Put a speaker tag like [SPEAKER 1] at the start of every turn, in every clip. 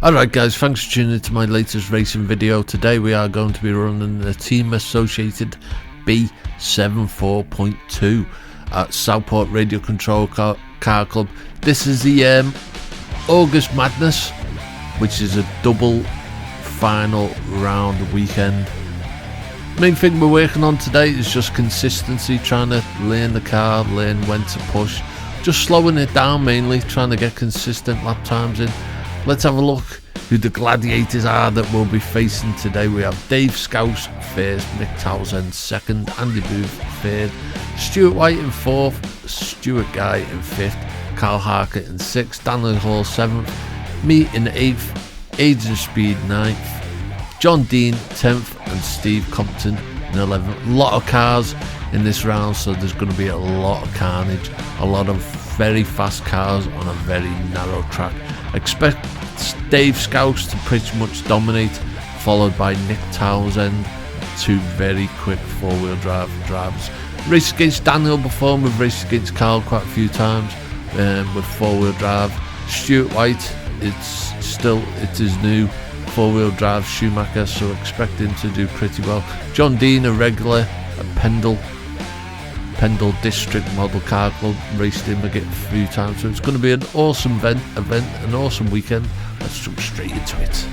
[SPEAKER 1] Alright guys, thanks for tuning into my latest racing video. Today we are going to be running the Team Associated B74.2 at Southport Radio Control Car Club. This is the August Madness, which is a double final round weekend. Main thing we're working on today is just consistency, trying to learn the car, learn when to push, just slowing it down mainly, trying to get consistent lap times in. Let's have a look who the Gladiators are that we'll be facing today. We have Dave Scouse first, Nick Townsend second, Andy Booth third, Stuart White in fourth, Stuart Guy in fifth, Carl Harker in sixth, Daniel Hall seventh, me in eighth, Agent Speed ninth, John Dean 10th and Steve Compton in 11th. A lot of cars in this round, so there's going to be a lot of carnage, a lot of very fast cars on a very narrow track. Expect Dave Scouse to pretty much dominate, followed by Nick Townsend, two very quick four-wheel drive drivers. Raced against Daniel before, and we've raced against Carl quite a few times with four-wheel drive. Stuart White, it's his new four-wheel drive Schumacher, so expect him to do pretty well. John Dean, a regular at Pendle District Model Car Club, raced him a few times, so it's going to be an awesome event, an awesome weekend. Let's jump straight into it.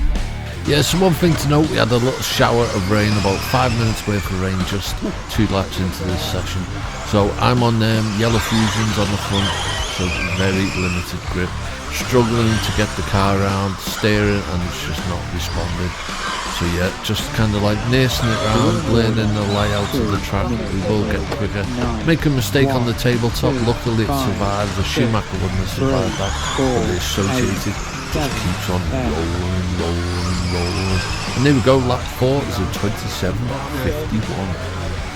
[SPEAKER 1] Yeah, so one thing to note, we had a little shower of rain, about 5 minutes worth of rain, just 2 laps into this session. So I'm on yellow fusions on the front, so very limited grip, struggling to get the car around, steering, and it's just not responding. So yeah, just kind of like nursing it around, learning the layout of the track. We will get quicker. Make a mistake on the tabletop, luckily it survived. The Schumacher wouldn't have survived that, but the Associated just keeps on rolling. And there we go, lap 4 is a 27.51.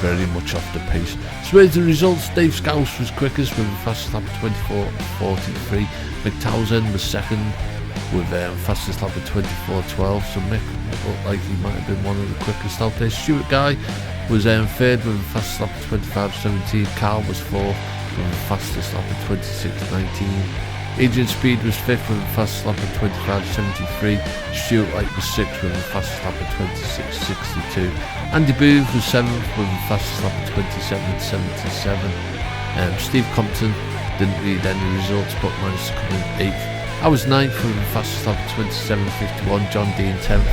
[SPEAKER 1] Very much off the pace. So here's the results. Dave Scouse was quickest with a fastest lap of 24.43. Mick Townsend was second with fastest lap of 24.12. So Mick looked like he might have been one of the quickest out there. Stuart Guy was third with a fastest lap of 25.17. Carl was fourth with a fastest lap of 26.19. Agent Speed was fifth with a fastest lap of 25.73. Stuart White was sixth with a fastest lap of 26.62. Andy Booth was seventh with a fastest lap of 27.77. Steve Compton didn't read any results but managed to come in eighth. I was ninth with a fastest lap of 27.51. John Dean 10th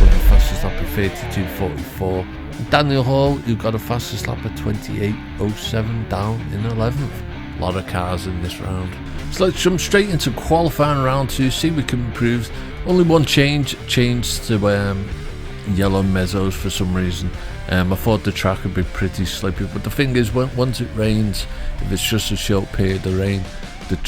[SPEAKER 1] with a fastest lap of 32.44. Daniel Hall, who got a fastest lap of 28.07, down in 11th. A lot of cars in this round. So let's jump straight into qualifying round 2, see if we can improve. Only one change to yellow mezzos for some reason. I thought the track would be pretty slippy, but the thing is, once it rains, if it's just a short period of rain, the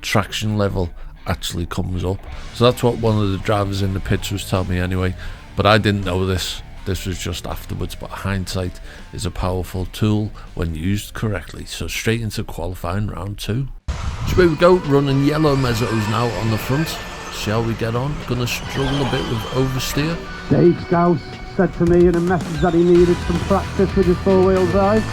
[SPEAKER 1] traction level actually comes up. So that's what one of the drivers in the pits was telling me anyway, but I didn't know this. This was just afterwards, but hindsight is a powerful tool when used correctly. So straight into qualifying round 2. So here we go, running yellow mezzos now on the front. See how we get on. Gonna struggle a bit with oversteer.
[SPEAKER 2] Dave Scouse said to me in a message that he needed some practice with his four-wheel drive.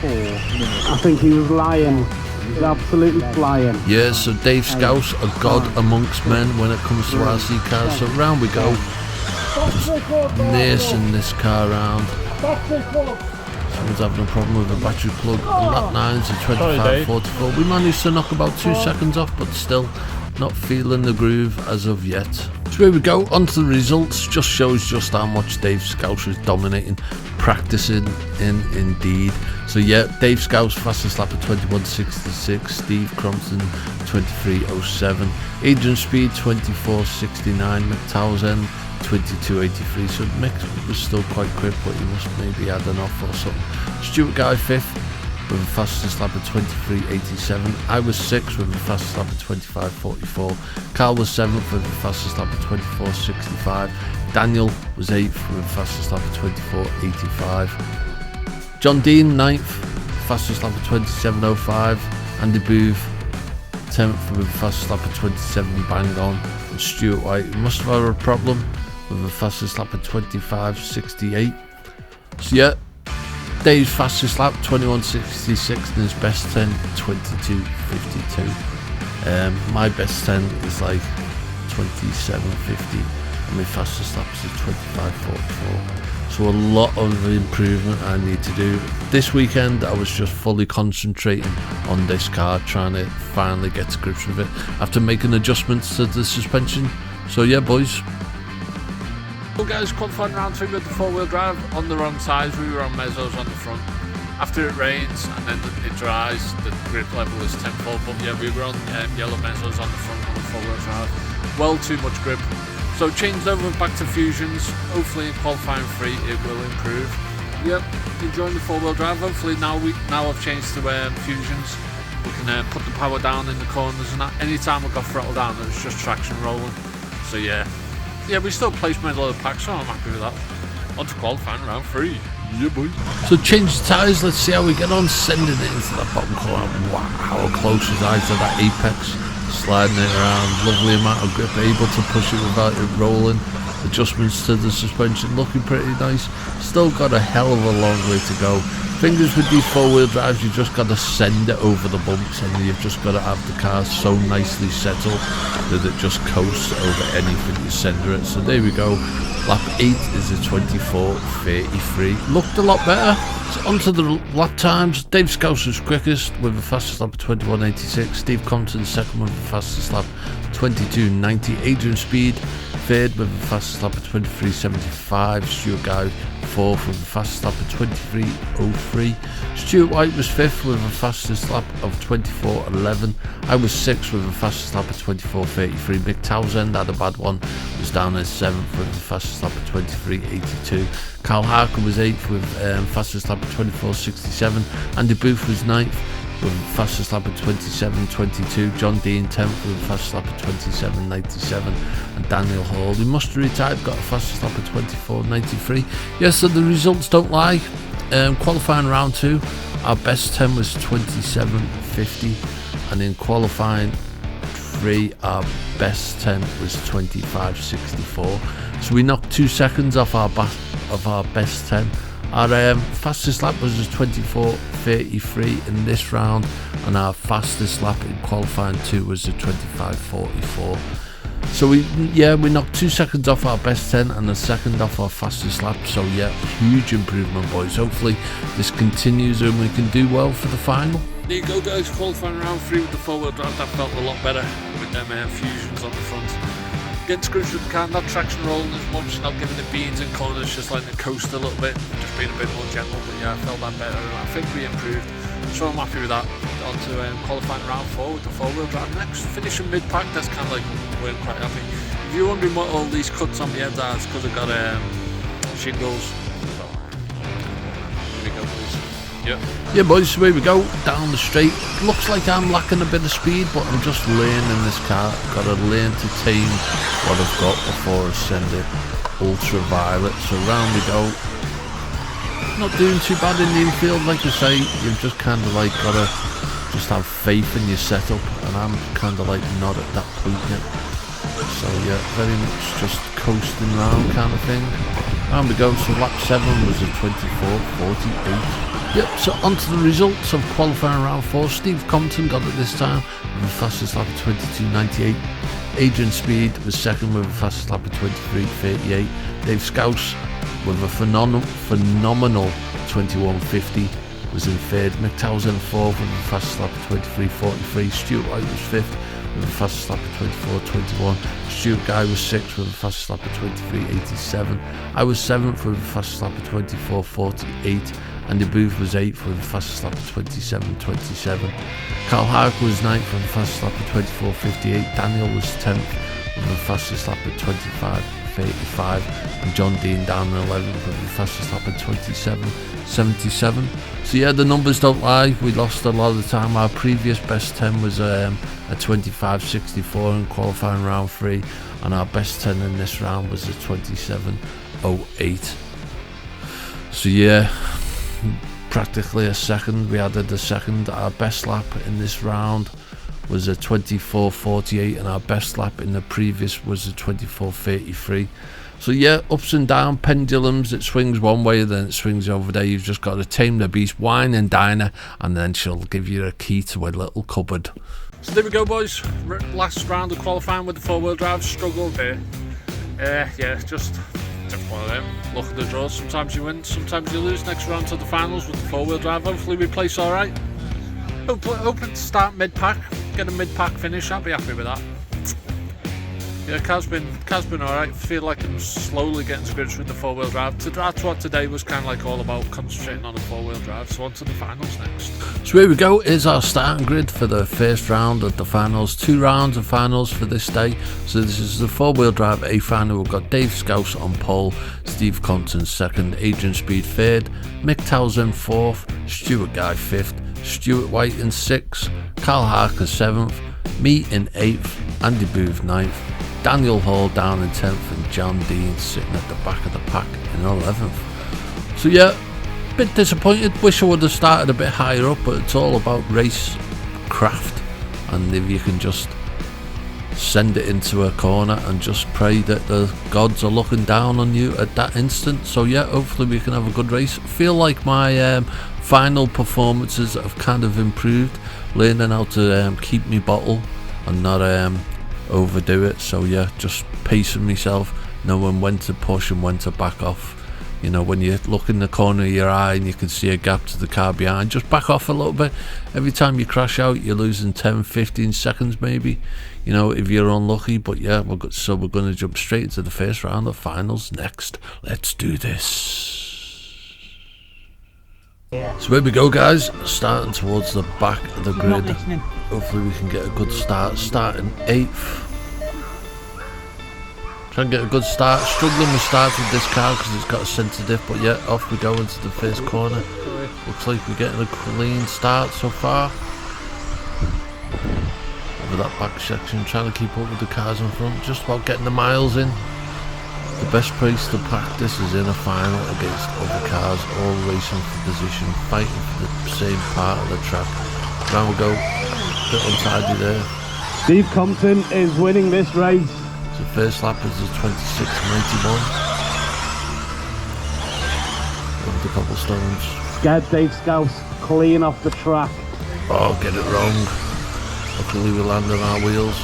[SPEAKER 2] I think he was lying. He's absolutely flying.
[SPEAKER 1] Yeah, so Dave Scouse, a god amongst men when it comes to RC cars. So round we go. Just nursing this car around. Someone's having a problem with the battery plug. Lap 9 is a 25.44. We managed to knock about 2 seconds off, but still not feeling the groove as of yet. So here we go, onto the results. Just shows just how much Dave Scouse was dominating, practicing indeed. So yeah, Dave Scouse fastest lap of 21.66, Steve Crompton 23.07, Agent Speed 24.69, Mick Townsend 22.83. So Mick was still quite quick, but he must maybe had an off or something. Stuart Guy 5th with a fastest lap of 23.87. I was 6th with a fastest lap of 25.44. Carl was 7th with a fastest lap of 24.65. Daniel was 8th with a fastest lap of 24.85. John Dean 9th, fastest lap of 27.05. Andy Booth 10th with a fastest lap of 27 bang on. And Stuart White must have had a problem with a fastest lap of 25.68. So yeah, Dave's fastest lap 21.66 and his best 10 22.52. My best 10 is like 27.50, and my fastest lap is a 25.44. So a lot of improvement I need to do. This weekend I was just fully concentrating on this car, trying to finally get to grips with it after making adjustments to the suspension. So yeah, boys. Well guys, qualifying round 3 with the 4-wheel drive on the wrong sides. We were on mezzos on the front. After it rains and then it dries, the grip level is tenfold. But yeah, we were on yellow mezzos on the front on the 4-wheel drive. Well too much grip. So changed over back to fusions. Hopefully in qualifying 3 it will improve. Yep, enjoying the 4-wheel drive. Hopefully now I've changed to fusions. We can put the power down in the corners and that. Anytime I got throttle down, it was just traction rolling. So yeah, we still placed middle of the pack, so I'm happy with that. On to qualifying round 3. Yeah, boy. So change the tyres. Let's see how we get on. Sending it into the bottom corner. Wow, how close was I to that apex? Sliding it around, lovely amount of grip, able to push it without it rolling. Adjustments to the suspension looking pretty nice. Still got a hell of a long way to go. Fingers with these 4-wheel drives, you just got to send it over the bumps, and you've just got to have the car so nicely settled that it just coasts over anything you send it. So there we go. Lap 8 is a 24.33. Looked a lot better. So onto the lap times. Dave Scouse was quickest with the fastest lap of 21.86. Steve Compton second with the fastest lap 22.90. Adrian Speed third with the fastest lap of 23.75. Stuart Guy fourth with the fastest lap of 23.03. Stuart White was fifth with the fastest lap of 24.11. I was sixth with the fastest lap of 24.33. Mick Townsend had a bad one, was down as seventh with the fastest lap of 23.82. Carl Harker was eighth with fastest lap of 24.67. Andy Booth was ninth with the fastest lap of 27.22. John Dean 10th with the fastest lap of 27.97. And Daniel Hall, who must have retired, got a fastest lap of 24.93. Yes, so the results don't lie. Qualifying round 2, our best 10 was 27.50, and in qualifying 3 our best 10 was 25.64. So we knocked 2 seconds off our best 10. Our fastest lap was 24.33 in this round, and our fastest lap in qualifying 2 was a 25.44. So we knocked 2 seconds off our best 10 and a second off our fastest lap. So yeah, huge improvement, boys. Hopefully this continues and we can do well for the final. There you go, guys. Qualifying round 3 with the 4-wheel drive. That felt a lot better with them fusions on the front. Getting screwed with the car, not traction rolling as much, not giving it beans and corners, just letting it coast a little bit, just being a bit more gentle. But yeah, I felt that better, and I think we improved. So I'm happy with that. On to qualifying round 4 with the 4-wheel drive next. Finishing mid-pack, that's kind of like we're quite happy. If you're wondering what all these cuts on the heads are, it's because I've got shingles. So, here we go, boys. Yep. Yeah, boys, so here we go, down the straight. Looks like I'm lacking a bit of speed, but I'm just learning this car. Got to learn to tame what I've got before I send it ultraviolet. So round we go. Not doing too bad in the infield, like I say. You've just kind of like got to just have faith in your setup, and I'm kind of like not at that point yet. So yeah, very much just coasting round kind of thing. Round we go, so lap 7 was a 24.48. Yep, so on to the results of qualifying round 4. Steve Compton got it this time with the fastest lap of 22.98. Adrian Speed was second with the fastest lap of 23.38. Dave Scouse with a phenomenal 21.50 was in third. Mick Townsend fourth with the fastest lap of 23.43. Stuart White was fifth with the fastest lap of 24.21. Stuart Guy was sixth with the fastest lap of 23.87. I was seventh with the fastest lap of 24.48. Andy Booth was 8th with the fastest lap of 27.27. Carl Harker was 9th with the fastest lap of 24.58. Daniel was 10th with the fastest lap of 25.85. And John Dean down in 11th with the fastest lap of 27.77. So yeah, the numbers don't lie. We lost a lot of the time. Our previous best 10 was a 25.64 in qualifying round 3, and our best 10 in this round was a 27.08. So yeah, practically a second. We added a second. Our best lap in this round was a 24.48, and our best lap in the previous was a 24.33. So yeah, ups and down, pendulums. It swings one way, then it swings over there. You've just got to tame the beast, wine and dine her, and then she'll give you a key to a little cupboard.
[SPEAKER 3] So there we go, boys. Last round of qualifying with the 4-wheel drive. Struggled there. Yeah, just one of them. Look at the draws. Sometimes you win, sometimes you lose. Next round to the finals with the 4-wheel drive. Hopefully we place all right. Hoping to start mid-pack, get a mid-pack finish. I'll be happy with that. Yeah, car's been alright. Feel like I'm slowly getting to grips with the 4-wheel drive. That's what today was kind of like all about, concentrating on the 4-wheel drive. So on to the finals next.
[SPEAKER 1] So here we go, is our starting grid for the first round of the finals. 2 rounds of finals for this day. So this is the 4-wheel drive A final. We've got Dave Scouse on pole, Steve Compton second, Adrian Speed third, Mick Townsend fourth, Stuart Guy fifth, Stuart White in 6th, Carl Harker 7th, me in 8th, Andy Booth 9th, Daniel Hall down in 10th, and John Dean sitting at the back of the pack in 11th. So yeah, a bit disappointed. Wish I would have started a bit higher up, but it's all about race craft, and if you can just send it into a corner and just pray that the gods are looking down on you at that instant. So yeah, hopefully we can have a good race. Feel like my final performances have kind of improved, learning how to keep me bottle and not overdo it. So yeah, just pacing myself, knowing when to push and when to back off. You know, when you look in the corner of your eye and you can see a gap to the car behind, just back off a little bit. Every time you crash out, you're losing 10-15 seconds maybe, you know, if you're unlucky. But yeah, we're going to jump straight into the first round of finals next. Let's do this. So here we go, guys, starting towards the back of the grid. Hopefully we can get a good start, starting 8th. Try and get a good start. Struggling with starts with this car because it's got a centre diff, but yeah, off we go into the first corner. Looks like we're getting a clean start so far. Over that back section, trying to keep up with the cars in front, just about getting the miles in. The best place to practice is in a final against other cars, all racing for position, fighting for the same part of the track. Now we go, a bit untidy there.
[SPEAKER 2] Steve Compton is winning this race.
[SPEAKER 1] So first lap is a 26.91. Over the cobblestones.
[SPEAKER 2] Scared Dave Scouse clean off the track.
[SPEAKER 1] Oh, get it wrong. Luckily we land on our wheels.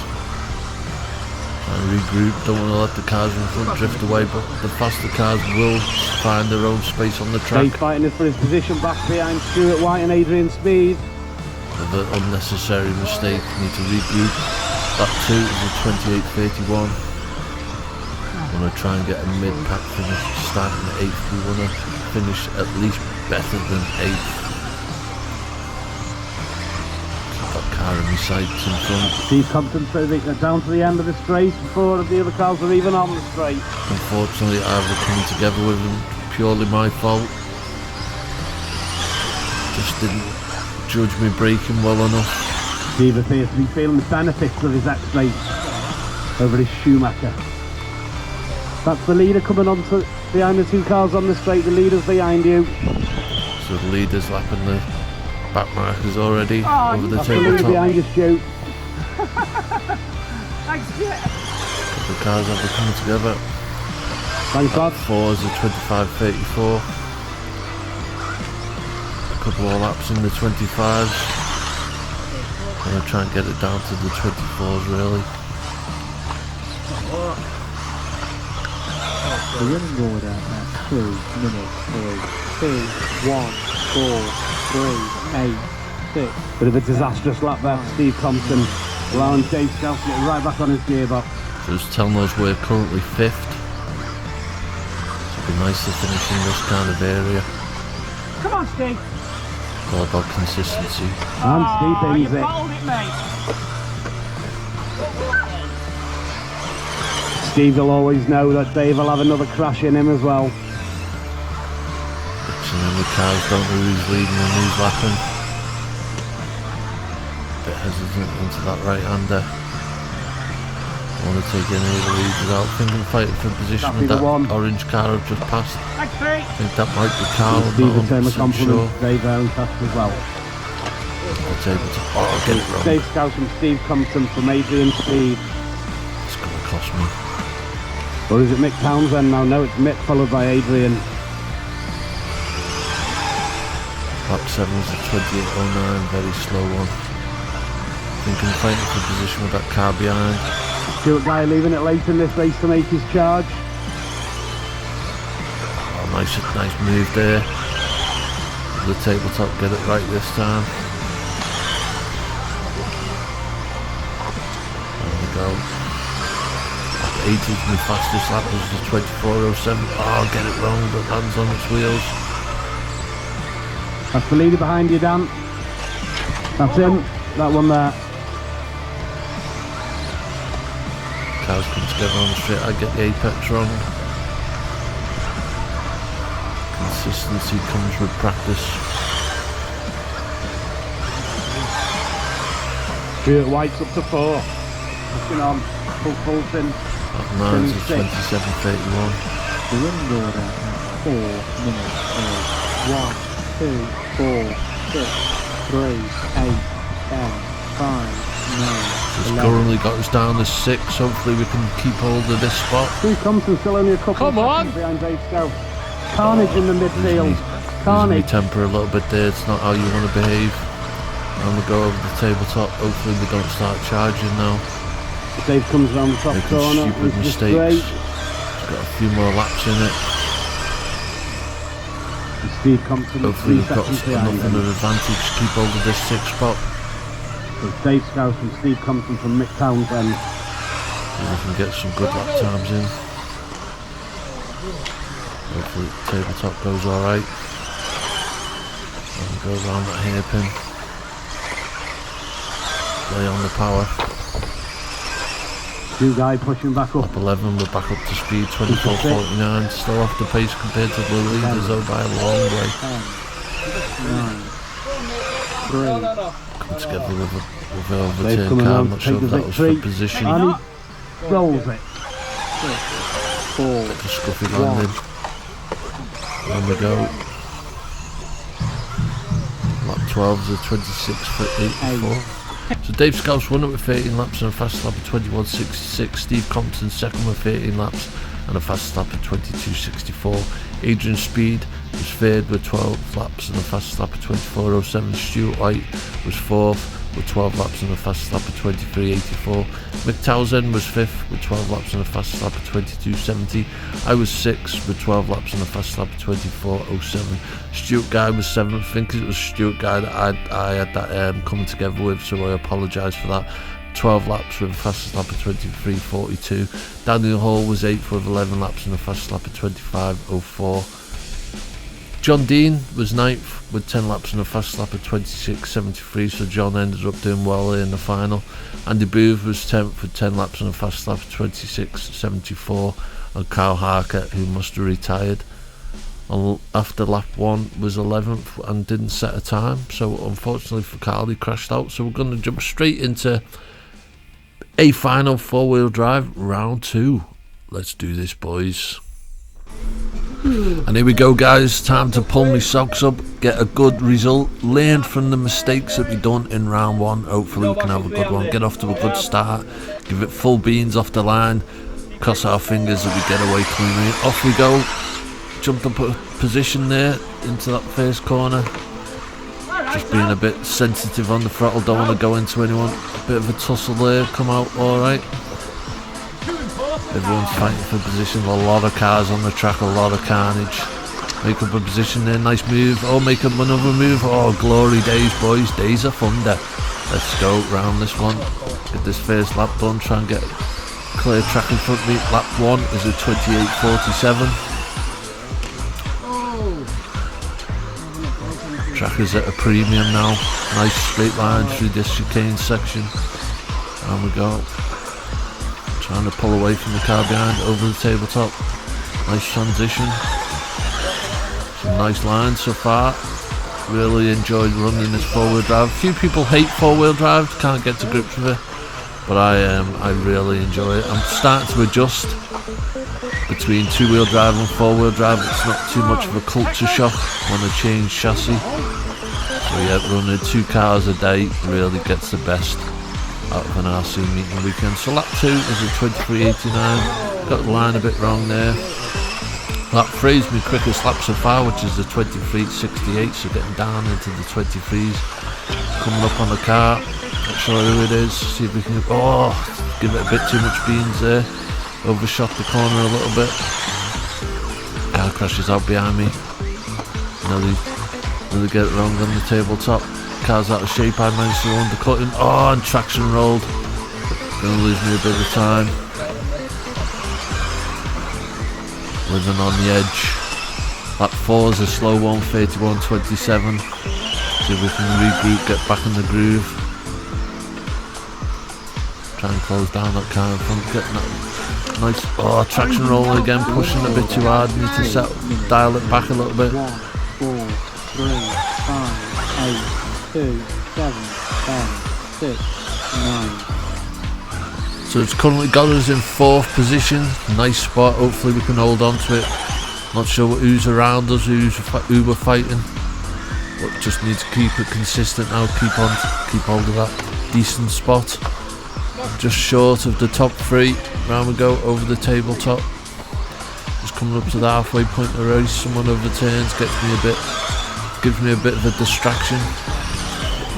[SPEAKER 1] And regroup, don't want to let the cars in front drift away, but the faster cars will find their own space on the track.
[SPEAKER 2] Dave fighting for his position back behind Stuart White and Adrian Speed.
[SPEAKER 1] Another unnecessary mistake, need to regroup. Lap 2 is a 28.31. Want to try and get a mid-pack finish, starting at 8th. We want to finish at least better than 8th. Car in my sights in front.
[SPEAKER 2] Steve Compton so they get down to the end of the straight before the other cars are even on the straight.
[SPEAKER 1] Unfortunately, I've come together with him, purely my fault. Just didn't judge me braking well enough.
[SPEAKER 2] Steve appears to be feeling the benefits of his X-Race over his Schumacher. That's the leader coming on to behind the 2 cars on the straight. The leader's behind you.
[SPEAKER 1] So the leader's lapping the back markers already over the tabletop.
[SPEAKER 2] Behind you, Stu.
[SPEAKER 4] Thanks, yeah.
[SPEAKER 1] The cars have been coming together.
[SPEAKER 2] Thanks, God.
[SPEAKER 1] 4 is a 25.34. A couple more laps in the 25s. I'm going to try and get it down to the 24s really.
[SPEAKER 4] The running order at 2 minutes is 2, 1, 4, 3, 8, 6.
[SPEAKER 2] Bit of a disastrous lap there for Steve Compton, allowing Dave Scouse to get right back on his gearbox.
[SPEAKER 1] So it's telling us we're currently 5th. So it'd be nice to finish in this kind of area.
[SPEAKER 4] Come on, Steve.
[SPEAKER 1] It's all about consistency.
[SPEAKER 2] And Steve ends
[SPEAKER 4] you
[SPEAKER 2] it.
[SPEAKER 4] bowled it, mate.
[SPEAKER 2] Steve will always know that Dave will have another crash in him as well.
[SPEAKER 1] And then the cars don't know who's leading and who's lapping. Bit hesitant into that right-hander. Don't want to take any of the leaders out. Thinking fighting for position with that orange car I've just passed. I think that might be Carl.
[SPEAKER 2] Steve return the compliment to Dave there and passed as well.
[SPEAKER 1] I'll take it to, I'll get it wrong.
[SPEAKER 2] Dave Scouse from Steve Compton from Adrian Speed.
[SPEAKER 1] It's going to cost me.
[SPEAKER 2] Or is it Mick Townsend now? No, it's Mick followed by Adrian.
[SPEAKER 1] Lap 7 is a 28.09, very slow one. thinking fighting for position with that car behind.
[SPEAKER 2] Stuart Guy leaving it late in this race to make his charge.
[SPEAKER 1] Oh, nice move there. The tabletop, get it right this time. There we go. 80's my fastest lap, was the 24.07. Oh, get it wrong, but lands on its wheels.
[SPEAKER 2] That's the leader behind you, Dan. That's him. That one there.
[SPEAKER 1] Cars come together on the straight. I get the apex wrong. Consistency comes with practice.
[SPEAKER 2] Stuart White's up to 4. Looking on. Fulton.
[SPEAKER 1] That 9's a 27.31.
[SPEAKER 4] The running order at 4 minutes is 1, 2, 4, 6, 3, 8, 10, 5, 9,
[SPEAKER 1] It's
[SPEAKER 4] 11.
[SPEAKER 1] currently got us down to 6. Hopefully we can keep hold of this spot.
[SPEAKER 2] Steve Compton still only a couple
[SPEAKER 3] Come
[SPEAKER 2] of
[SPEAKER 3] on.
[SPEAKER 2] seconds behind Dave Scout. Carnage in the midfield.
[SPEAKER 1] Losing my
[SPEAKER 2] Carnage.
[SPEAKER 1] temper a little bit there. It's not how you want to behave. And we go over the tabletop. Hopefully we don't start charging now.
[SPEAKER 2] Dave comes around the top
[SPEAKER 1] Making
[SPEAKER 2] corner.
[SPEAKER 1] stupid
[SPEAKER 2] He's just
[SPEAKER 1] mistakes.
[SPEAKER 2] great.
[SPEAKER 1] It's got a few more laps in it.
[SPEAKER 2] And Steve Compton
[SPEAKER 1] Hopefully
[SPEAKER 2] 3
[SPEAKER 1] we've got
[SPEAKER 2] seconds behind
[SPEAKER 1] enough of
[SPEAKER 2] him.
[SPEAKER 1] an advantage to keep hold of this 6th spot.
[SPEAKER 2] There's Dave Scout and Steve Compton from Mick Townsend.
[SPEAKER 1] And we can get some good lap times in. Hopefully the tabletop goes alright. And go around that hairpin. Lay on the power.
[SPEAKER 2] Two guy pushing back up.
[SPEAKER 1] Lap 11, we're back up to speed, 24.49. Still off the pace compared to the leaders though by a long way.
[SPEAKER 4] 10, 9, 3,
[SPEAKER 1] Come together with a
[SPEAKER 2] They've
[SPEAKER 1] overturn
[SPEAKER 2] come
[SPEAKER 1] car.
[SPEAKER 2] around
[SPEAKER 1] I'm
[SPEAKER 2] to
[SPEAKER 1] not
[SPEAKER 2] take
[SPEAKER 1] sure
[SPEAKER 2] the
[SPEAKER 1] if that was for
[SPEAKER 2] victory.
[SPEAKER 1] position.
[SPEAKER 2] And he rolls it.
[SPEAKER 4] 4,
[SPEAKER 1] Bit of a scruffy landing. There we go. Lap 12 is a 26.84. So Dave Scouse won it with 13 laps and a fast lap of 21.66. Steve Compton second with 13 laps and a fast lap of 22.64. Adrian Speed was third with 12 laps and a fast lap of 24.07. Stuart White was fourth with 12 laps and a fast lap of 23.84. Mick Townsend was 5th with 12 laps and a fast lap of 22.70. I was 6th with 12 laps and a fast lap of 24.07. Stuart Guy was 7th. I think it was Stuart Guy that I had that coming together with, so I apologise for that. 12 laps with a fastest lap of 23.42. Daniel Hall was 8th with 11 laps and a fastest lap of 25.04. John Dean was 9th with 10 laps and a fast lap of 26.73, so John ended up doing well in the final. Andy Booth was 10th with 10 laps and a fast lap of 26.74, and Carl Harker, who must have retired after lap 1, was 11th and didn't set a time, so unfortunately for Carl, he crashed out. So we're going to jump straight into a final 4-wheel drive round 2. Let's do this, boys. And here we go, guys. Time to pull my socks up, get a good result, learn from the mistakes that we done in round 1. Hopefully we can have a good one, get off to a good start, give it full beans off the line, cross our fingers that we get away cleanly. Off we go. Jumped up a position there into that first corner. Just being a bit sensitive on the throttle, don't want to go into anyone. A bit of a tussle there, come out alright. Everyone's fighting for position, a lot of cars on the track, a lot of carnage. Make up a position there, nice move. Oh, make up another move. Oh, glory days, boys, days of thunder. Let's go round this one, get this first lap done, try and get clear track in front of me. Lap 1 is a 28.47. Track is at a premium now. Nice straight line through this chicane section. And we go. Trying to pull away from the car behind over the tabletop. Nice transition. Some nice lines so far. Really enjoyed running this 4-wheel drive. A few people hate 4-wheel drives, can't get to grips with it. But I really enjoy it. I'm starting to adjust between 2-wheel drive and 4-wheel drive. It's not too much of a culture shock when I change chassis. So yeah, running 2 cars a day really gets the best out of an RC meeting weekend. So lap 2 is a 23.89. Got the line a bit wrong there. Lap 3 is my quickest lap so far, which is the 23.68. So getting down into the 23s. Coming up on the car. Not sure who it is. See if we can. Oh, give it a bit too much beans there. Overshot the corner a little bit. Car crashes out behind me. Nearly get it wrong on the tabletop. Car's out of shape. I managed to undercut him. Oh, and traction rolled. Gonna lose me a bit of time. Living on the edge. Lap 4 is a slow one, 31.27. See if we can regroup, get back in the groove. Try and close down that car in front, getting that nice. Oh, traction roll again, pushing a bit too hard. Need to dial it back a little bit.
[SPEAKER 4] 1, 4, 3, 5, 8, 2, 7, 10, 6, 9.
[SPEAKER 1] So it's currently got us in 4th position. Nice spot. Hopefully we can hold on to it. Not sure who's around us, who we're fighting, but just need to keep it consistent now. Keep hold of that decent spot. Just short of the top 3. Round we go over the tabletop. Just coming up to the halfway point of the race. Someone overturns, gives me a bit of a distraction.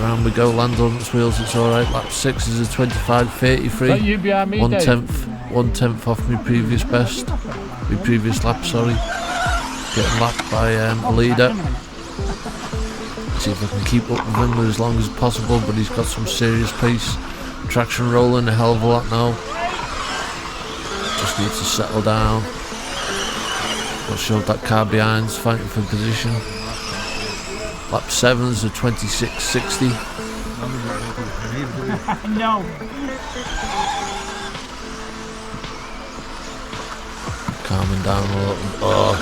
[SPEAKER 1] Round we go, land on its wheels, it's alright. Lap 6 is a 25.33.
[SPEAKER 5] You behind me,
[SPEAKER 1] 1/10 off my previous best. My previous lap, sorry. Getting lapped by a leader. See if I can keep up with him as long as possible, but he's got some serious pace. Traction rolling a hell of a lot now. Just needs to settle down. Not sure if that car behind's fighting for position. Lap 7 is a 26.60.
[SPEAKER 5] No.
[SPEAKER 1] Calming down a little. Oh,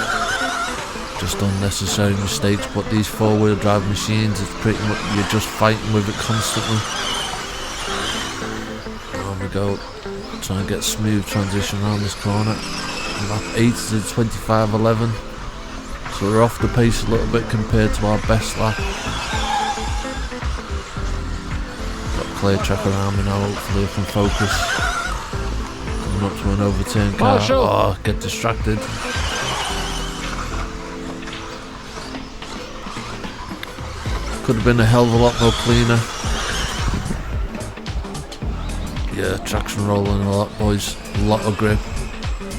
[SPEAKER 1] just unnecessary mistakes. But these 4-wheel drive machines, it's pretty much you're just fighting with it constantly. There we go. Trying to get smooth transition around this corner. Lap 8 is a 25.11. So we're off the pace a little bit compared to our best lap. Got a clear track around me now, hopefully I can focus. Coming up to an overturn car. Oh, get distracted. Could have been a hell of a lot more cleaner. Yeah, traction rolling a lot, boys. A lot of grip.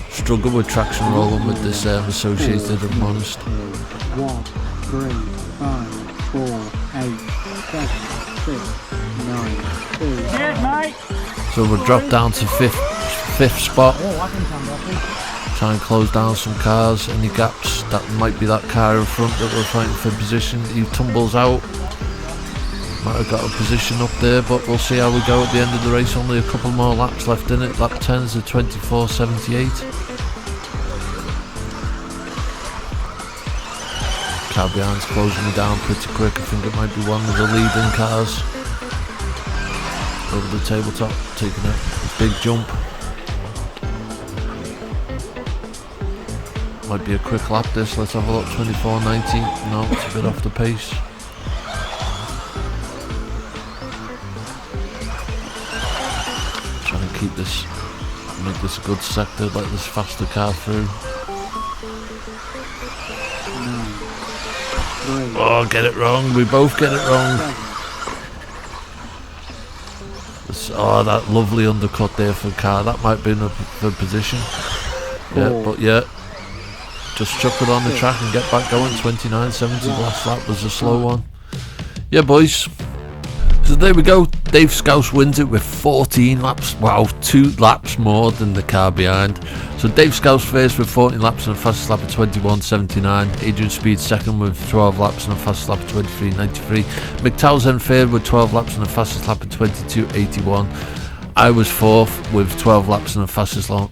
[SPEAKER 1] Struggle with traction rolling with this Associated, I'm honest.
[SPEAKER 4] 1, 3, 5, 4, 8, 7, 6, 9, 2.
[SPEAKER 5] Cheers, mate.
[SPEAKER 1] So we're dropped down to fifth spot. Try and close down some cars, any gaps. That might be that car in front that we're fighting for position. He tumbles out. Might have got a position up there, but we'll see how we go at the end of the race. Only a couple more laps left in it. Lap 10 is a 24.78. Car behind's closing me down pretty quick. I think it might be one of the leading cars. Over the tabletop, taking a big jump. Might be a quick lap this. Let's have a look. 24.19. No, it's a bit off the pace. Trying to keep this, make this a good sector, let this faster car through. Oh, get it wrong. We both get it wrong. Oh, that lovely undercut there for the car. That might be enough for position. Yeah, but yeah. Just chuck it on the track and get back going. 29.70. The last lap was a slow one. Yeah, boys. So there we go. Dave Scouse wins it with 14 laps. Wow, 2 laps more than the car behind. So Dave Scouse first with 14 laps and a fastest lap of 21.79. Adrian Speed second with 12 laps and a fastest lap of 23.93. McTowsend third with 12 laps and a fastest lap of 22.81. I was fourth with 12 laps and a fastest lap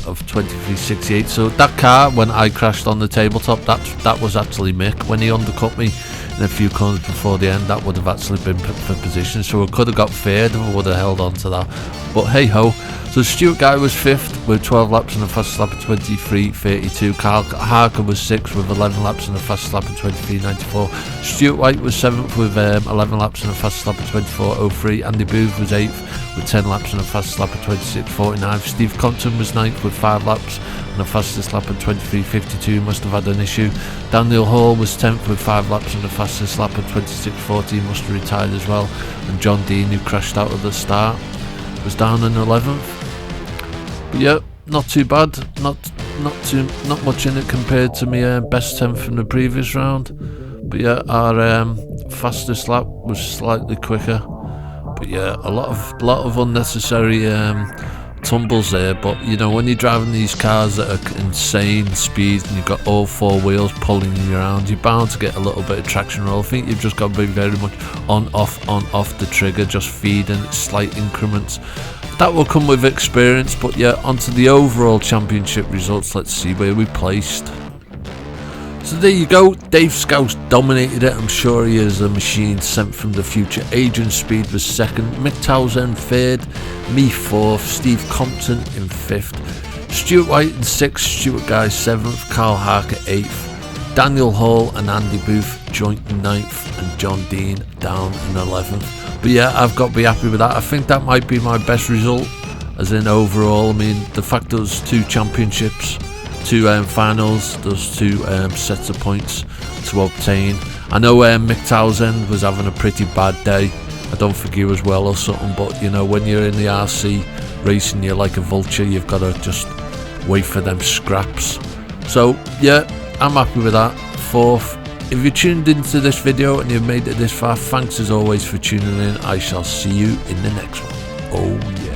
[SPEAKER 1] of 23.68. So that car, when I crashed on the tabletop, that was actually Mick. When he undercut me in a few corners before the end, that would have actually been for position. So I could have got third if I would have held on to that. But hey ho. So Stuart Guy was 5th with 12 laps and a fastest lap of 23.32. Carl Harker was 6th with 11 laps and a fastest lap of 23.94. Stuart White was 7th with 11 laps and a fastest lap of 24.03. Andy Booth was 8th with 10 laps and a fastest lap of 26.49. Steve Compton was 9th with 5 laps and the fastest lap at 23.52 must have had an issue. Daniel Hall was 10th with 5 laps, and the fastest lap at 26.14 must have retired as well. And John Dean, who crashed out at the start, was down in 11th. But yeah, not too bad. Not much in it compared to my best 10th from the previous round. But yeah, our fastest lap was slightly quicker. But yeah, a lot of unnecessary tumbles there. But you know, when you're driving these cars at an insane speed and you've got all 4 wheels pulling you around, you're bound to get a little bit of traction roll. I think you've just got to be very much on off the trigger, just feeding slight increments. That will come with experience. But yeah, onto the overall championship results. Let's see where we placed. So there you go, Dave Scouse dominated it. I'm sure he is a machine sent from the future. Adrian Speed was 2nd, Mick Townsend 3rd, me 4th, Steve Compton in 5th, Stuart White in 6th, Stuart Guy 7th, Carl Harker 8th, Daniel Hall and Andy Booth joint in 9th, and John Dean down in 11th. But yeah, I've got to be happy with that. I think that might be my best result, as in overall. I mean, the fact there's 2 championships, 2 finals, there's 2 sets of points to obtain. I know Mick Townsend was having a pretty bad day. I don't think he was well or something, but you know, when you're in the RC racing, you're like a vulture. You've got to just wait for them scraps. So yeah, I'm happy with that. 4th. If you tuned into this video and you've made it this far, thanks as always for tuning in. I shall see you in the next one. Oh yeah.